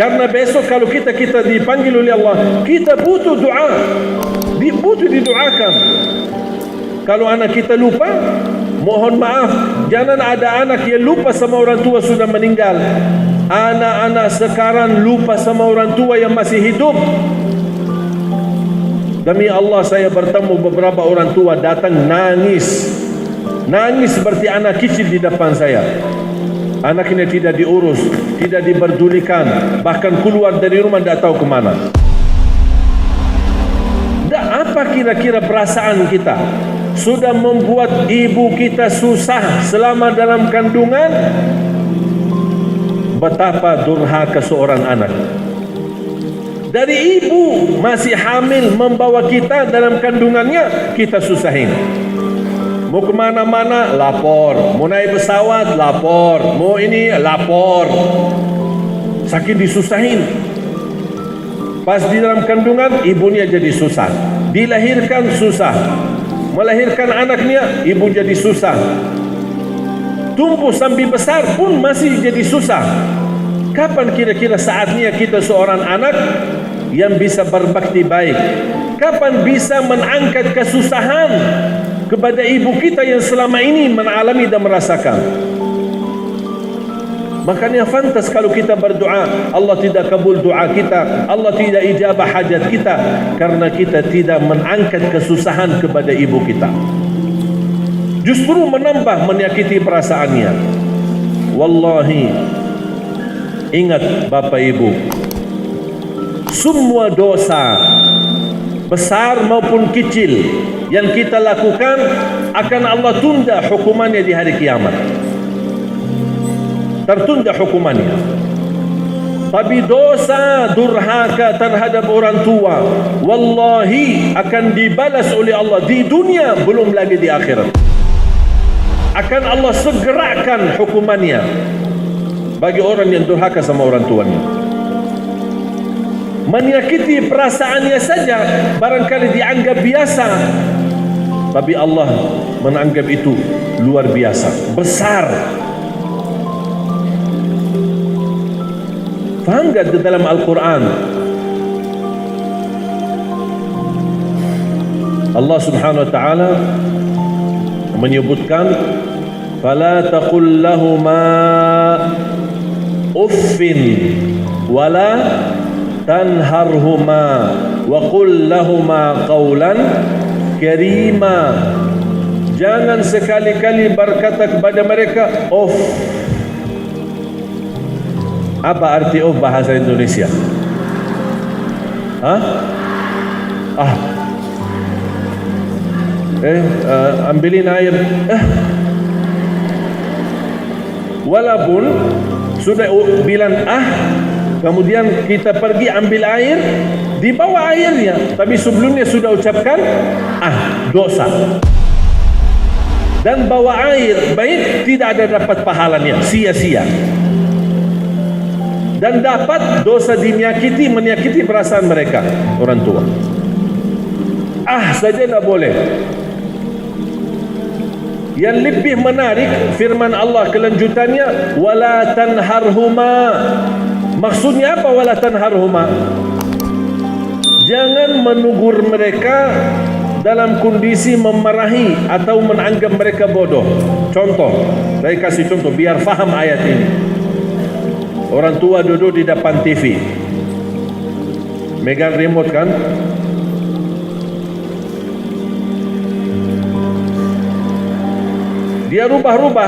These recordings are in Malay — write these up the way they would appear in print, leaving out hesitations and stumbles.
Karena besok kalau kita dipanggil oleh Allah, kita butuh doa, butuh didoakan. Kalau anak kita lupa, mohon maaf, jangan ada anak yang lupa sama orang tua sudah meninggal. Anak-anak sekarang lupa sama orang tua yang masih hidup. Demi Allah, saya bertemu beberapa orang tua datang nangis seperti anak kecil di depan saya. Anaknya tidak diurus, tidak diperdulikan, bahkan keluar dari rumah tidak tahu kemana. Apa kira-kira perasaan kita? Sudah membuat ibu kita susah selama dalam kandungan. Betapa durhaka seorang anak. Dari ibu masih hamil membawa kita dalam kandungannya, kita susahin. Mau kemana-mana, lapor. Mau naik pesawat, lapor. Mau ini, lapor. Saking disusahin. Pas di dalam kandungan, ibunya jadi susah. Dilahirkan susah. Melahirkan anaknya, ibu jadi susah. Tumbuh sampai besar pun masih jadi susah. Kapan kira-kira saatnya kita seorang anak yang bisa berbakti baik? Kapan bisa mengangkat kesusahan kepada ibu kita yang selama ini mengalami dan merasakan? Makanya fantas kalau kita berdoa, Allah tidak kabul doa kita, Allah tidak ijabah hajat kita, karena kita tidak mengangkat kesusahan kepada ibu kita. Justru menambah menyakiti perasaannya. Wallahi, ingat Bapak Ibu, semua dosa besar maupun kecil yang kita lakukan akan Allah tunda hukumannya di hari kiamat. Tertunda hukumannya. Tapi dosa durhaka terhadap orang tua, wallahi akan dibalas oleh Allah di dunia, belum lagi di akhirat. Akan Allah segerakan hukumannya bagi orang yang durhaka sama orang tuanya. Menyakiti perasaannya saja barangkali dianggap biasa, tapi Allah menganggap itu luar biasa, besar. Faham tak di dalam Al-Quran Allah Subhanahu wa ta'ala menyebutkan, fala taqul lahuma uffin wala tanharhuma wa qul lahuma qawlan karima. Jangan sekali-kali berkata kepada mereka uff. Apa arti uff bahasa Indonesia? Ambilin air. Walaupun sudah bilang kemudian kita pergi ambil air, dibawa airnya, tapi sebelumnya sudah ucapkan dosa. Dan bawa air baik tidak ada dapat pahalanya, sia-sia. Dan dapat dosa menyakiti perasaan mereka, orang tua. Saja tidak boleh. Yang lebih menarik firman Allah kelanjutannya, wala tanharhuma. Maksudnya apa wala tanharhuma? Jangan menegur mereka dalam kondisi memarahi atau menganggap mereka bodoh. Contoh, saya kasih contoh biar faham ayat ini. Orang tua duduk di depan TV, megang remote kan? Dia rubah-rubah,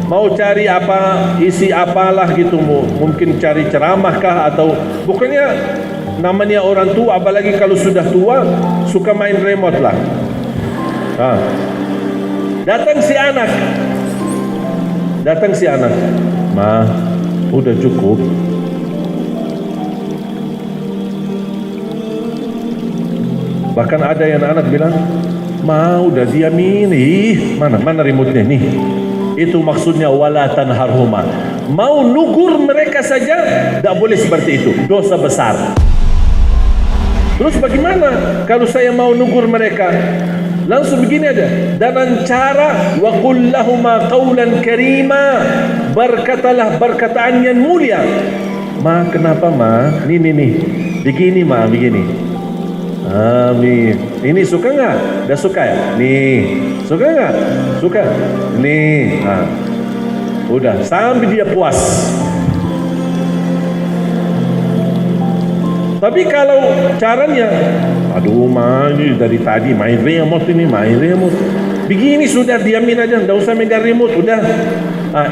mau cari apa, isi apalah gitu, mungkin cari ceramah kah atau bukannya. Namanya orang tua, apalagi kalau sudah tua, suka main remote lah. Datang si anak, Ma, udah cukup. Bahkan ada yang anak bilang, Ma, udah diamin. Mana remote-nya nih? Itu maksudnya wala tanharhuma. Mau nugur mereka saja tidak boleh seperti itu, dosa besar. Terus bagaimana kalau saya mau nugur mereka? Langsung begini aja, dengan cara wa qul lahuma qawlan karima, berkatalah perkataan yang mulia. Ma, kenapa ma? Nih. Begini ma, begini. Amin. Ini suka nggak? Dah suka ya? Nih. Suka nggak? Suka. Nih. Udah, sampai dia puas. Tapi kalau caranya, aduh ma, ini dari tadi main remote ini, main remote. Begini sudah, diamin aja, tidak usah megang remote, udah.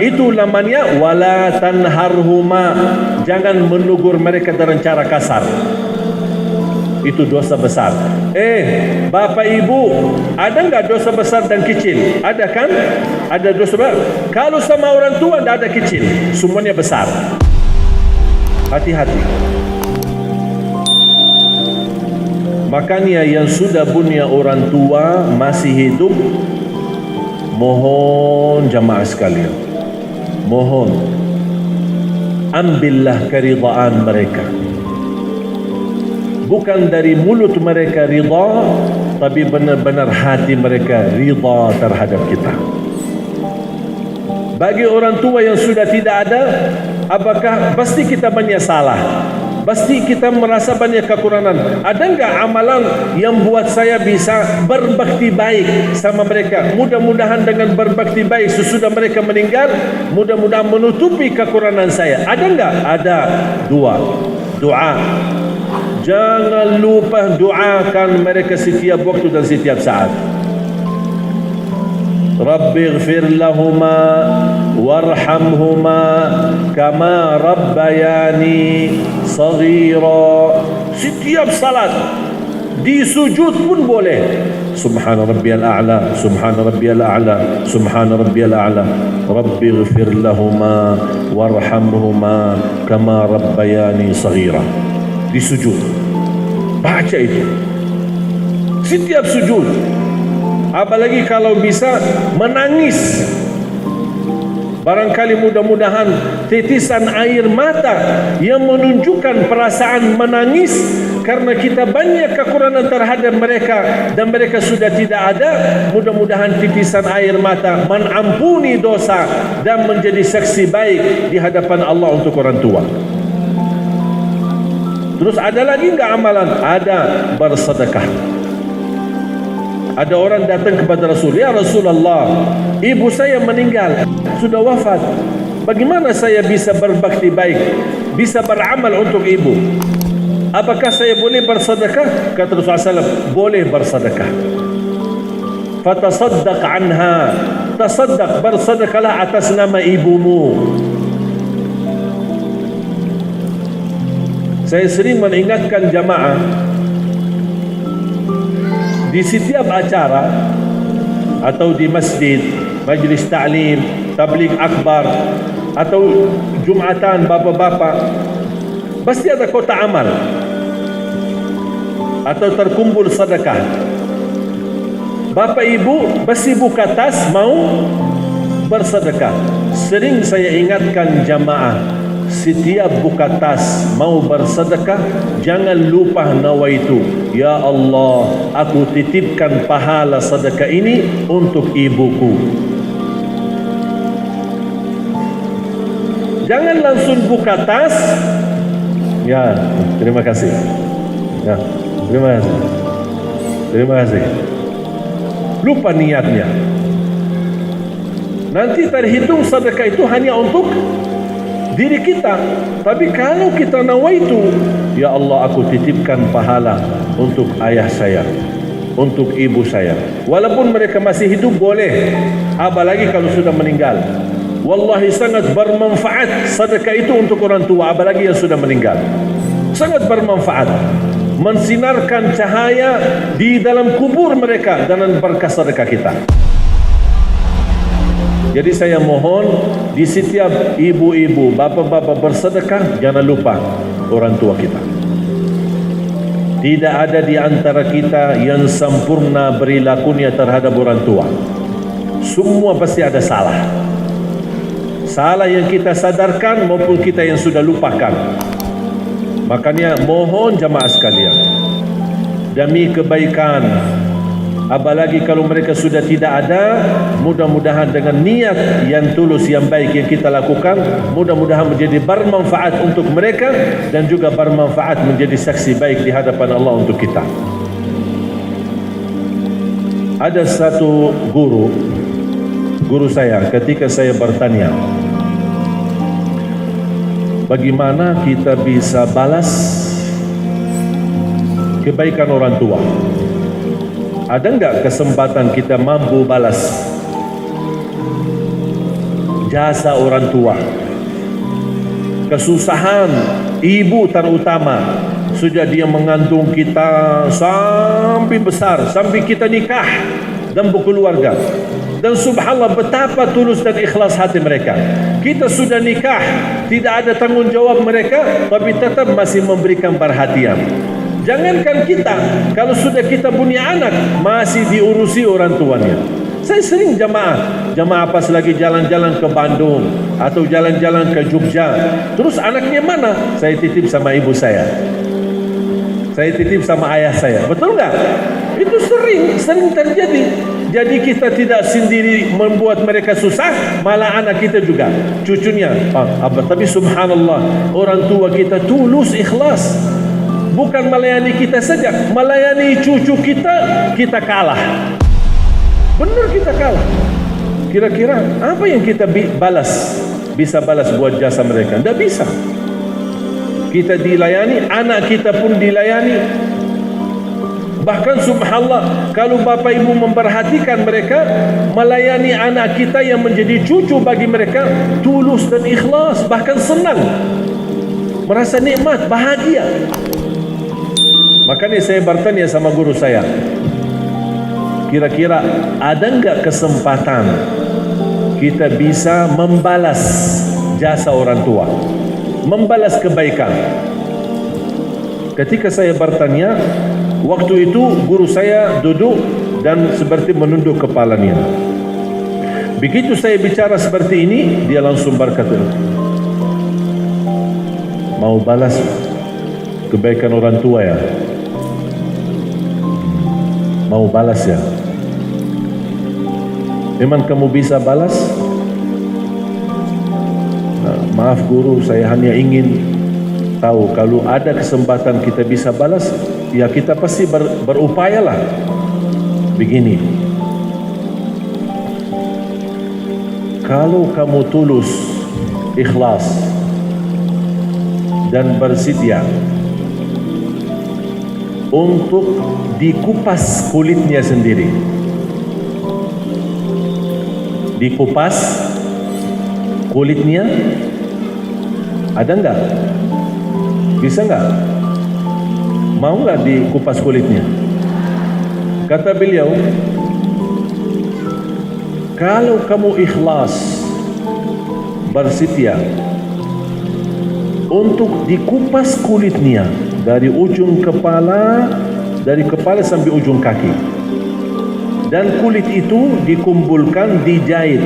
Itu namanya wala tanharhuma. Jangan menegur mereka dengan cara kasar. Itu dosa besar. Bapak ibu, ada nggak dosa besar dan kecil? Ada kan? Ada dosa besar. Kalau sama orang tua tidak ada kecil, semuanya besar. Hati-hati. Makanya yang sudah punya orang tua masih hidup, mohon jamaah sekalian, mohon ambillah keridhaan mereka. Bukan dari mulut mereka ridha, tapi benar-benar hati mereka ridha terhadap kita. Bagi orang tua yang sudah tidak ada, apakah pasti kita banyak salah? Pasti kita merasa banyak kekurangan. Ada enggak amalan yang buat saya bisa berbakti baik sama mereka? Mudah-mudahan dengan berbakti baik sesudah mereka meninggal, mudah-mudahan menutupi kekurangan saya. Ada enggak? Ada. Dua. Doa. Jangan lupa doakan mereka setiap waktu dan setiap saat. Rabbighfir lahuma warhamhuma kama rabbayani saghira. Setiap salat di sujud pun boleh. Subhana rabbiyal a'la, subhana rabbiyal a'la, subhana rabbiyal a'la. Rabbighfir lahuma warhamhuma kama rabbayani saghira. Di sujud baca itu setiap sujud. Apalagi kalau bisa menangis. Barangkali mudah-mudahan titisan air mata yang menunjukkan perasaan menangis karena kita banyak kekurangan terhadap mereka dan mereka sudah tidak ada. Mudah-mudahan titisan air mata mengampuni dosa dan menjadi saksi baik di hadapan Allah untuk orang tua. Terus ada lagi enggak amalan? Ada, bersedekah. Ada orang datang kepada Rasul, ya Rasulullah, ibu saya meninggal, sudah wafat. Bagaimana saya bisa berbakti baik, bisa beramal untuk ibu? Apakah saya boleh bersedekah? Kata Rasulullah SAW, boleh bersedekah. Fatasaddaq anha, tasaddaq, bersedekahlah atas nama ibumu. Saya sering mengingatkan jamaah, di setiap acara atau di masjid, majlis ta'lim, tabligh akbar atau jumatan bapak-bapak, pasti ada kotak amal atau terkumpul sedekah. Bapak ibu pasti buka tas mau bersedekah. Sering saya ingatkan jamaah, setiap buka tas mau bersedekah, jangan lupa nawaitu, ya Allah, aku titipkan pahala sedekah ini untuk ibuku. Jangan langsung buka tas, ya terima kasih, ya terima kasih, terima kasih. Lupa niatnya. Nanti terhitung sedekah itu hanya untuk diri kita. Tapi kalau kita nawaitu, ya Allah, aku titipkan pahala untuk ayah saya, untuk ibu saya, walaupun mereka masih hidup boleh, apalagi kalau sudah meninggal. Wallahi sangat bermanfaat sedekah itu untuk orang tua, apalagi yang sudah meninggal. Sangat bermanfaat, mensinarkan cahaya di dalam kubur mereka dengan berkah sedekah kita. Jadi saya mohon, di setiap ibu-ibu, bapak-bapak bersedekah, jangan lupa orang tua kita. Tidak ada di antara kita yang sempurna perilakunya terhadap orang tua. Semua pasti ada salah. Salah yang kita sadarkan maupun kita yang sudah lupakan. Makanya mohon jamaah sekalian, demi kebaikan Apalagi kalau mereka sudah tidak ada, mudah-mudahan dengan niat yang tulus, yang baik yang kita lakukan, mudah-mudahan menjadi bermanfaat untuk mereka dan juga bermanfaat menjadi saksi baik di hadapan Allah untuk kita. Ada satu guru saya ketika saya bertanya, bagaimana kita bisa balas kebaikan orang tua? Ada enggak kesempatan kita mampu balas jasa orang tua? Kesusahan ibu terutama, sudah dia mengandung kita sampai besar, sampai kita nikah dan berkeluarga. Dan subhanallah betapa tulus dan ikhlas hati mereka. Kita sudah nikah, tidak ada tanggungjawab mereka, tapi tetap masih memberikan perhatian. Jangankan kita, kalau sudah kita punya anak, masih diurusi orang tuanya. Saya sering jamaah pas lagi jalan-jalan ke Bandung atau jalan-jalan ke Jogja. Terus anaknya mana? Saya titip sama ibu saya. Saya titip sama ayah saya. Betul nggak? Itu sering terjadi. Jadi kita tidak sendiri membuat mereka susah, malah anak kita juga, cucunya. Tapi subhanallah, orang tua kita tulus, ikhlas. Bukan melayani kita saja, melayani cucu kita kalah. Benar kita kalah. Kira-kira apa yang kita bisa balas buat jasa mereka? Tidak bisa. Kita dilayani, anak kita pun dilayani. Bahkan subhanallah, kalau bapak ibu memperhatikan mereka, melayani anak kita yang menjadi cucu bagi mereka, tulus dan ikhlas, bahkan senang, merasa nikmat, bahagia. Makanya saya bertanya sama guru saya, kira-kira ada enggak kesempatan kita bisa membalas jasa orang tua, membalas kebaikan? Ketika saya bertanya, waktu itu guru saya duduk dan seperti menunduk kepalanya. Begitu saya bicara seperti ini, dia langsung berkata, mau balas kebaikan orang tua ya? Mau balas ya? Memang kamu bisa balas? Maaf guru, saya hanya ingin tahu kalau ada kesempatan kita bisa balas, ya kita pasti berupayalah. Begini, kalau kamu tulus, ikhlas dan bersedia untuk dikupas kulitnya sendiri, dikupas kulitnya, ada enggak? Bisa enggak? Mau enggak dikupas kulitnya? Kata beliau, kalau kamu ikhlas bersedia untuk dikupas kulitnya dari ujung kepala, dari kepala sampai ujung kaki, dan kulit itu dikumpulkan, dijahit.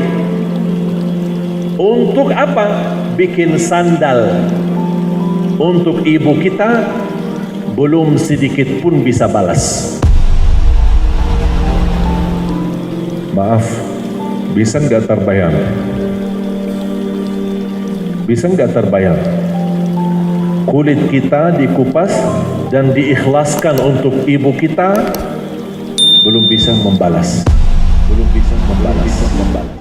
Untuk apa? Bikin sandal untuk ibu kita, belum sedikit pun bisa balas. Maaf, bisa nggak terbayang? Bisa nggak terbayang? Kulit kita dikupas dan diikhlaskan untuk ibu kita, belum bisa membalas. Belum bisa membalas.